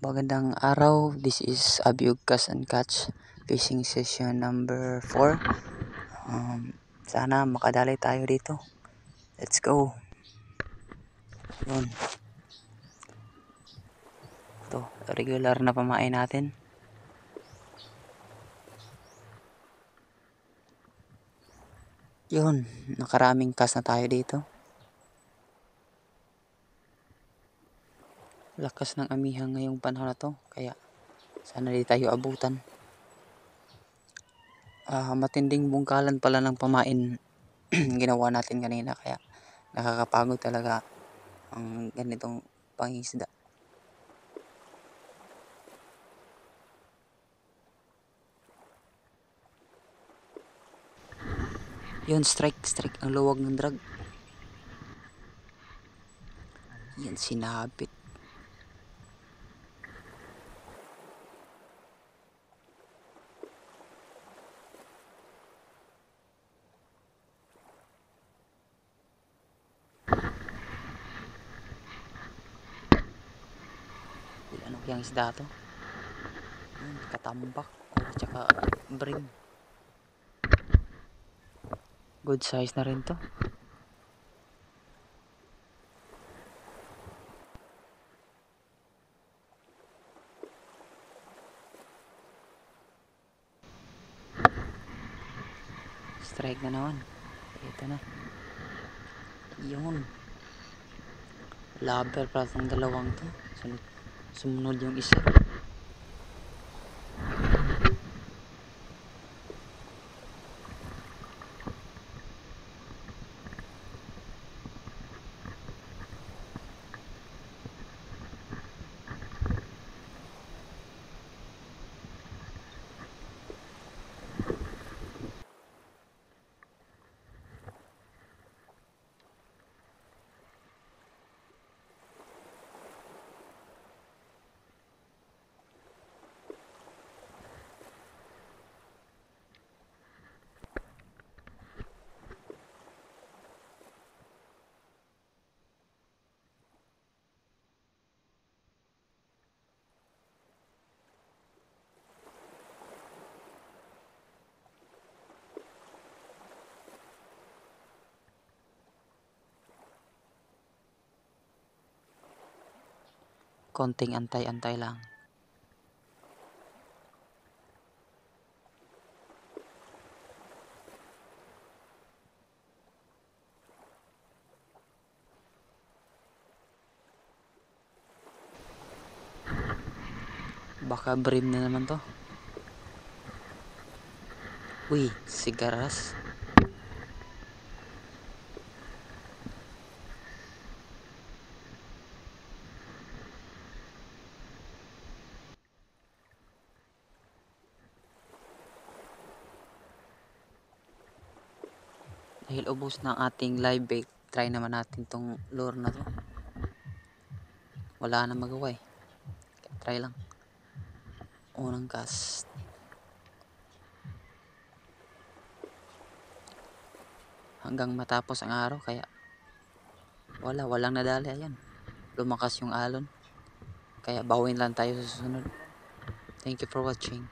Magandang araw, this is Abiug Cast and Catch fishing session number 4. Sana makadali tayo dito. Let's go. Yun. Ito, regular na pamain natin. Yun, nakaraming cast na tayo dito. Lakas ng amihan ngayong panahon na to, kaya sana di tayo abutan. Matinding bungkalan pala ng pamain ginawa natin kanina, kaya nakakapagod talaga ang ganitong pangisda. Yun, strike ang luwag ng drag. Yan, sinabit. Ano kayang isda to? Katambak o tsaka brim. Good size na rin to. Strike na naman. Ito na. Yun. Laber pala itong dalawang to. Sumunod yung isa. Konting antay-antay lang. Baka brim na naman to. Uy, sigaras. Dahil ubos na ating live bait, try naman natin tong lure na to. Wala na magawa eh. Try lang. Unang cast. Hanggang matapos ang araw, kaya walang nadali. Ayan, lumakas yung alon, kaya bawin lang tayo sa susunod. Thank you for watching.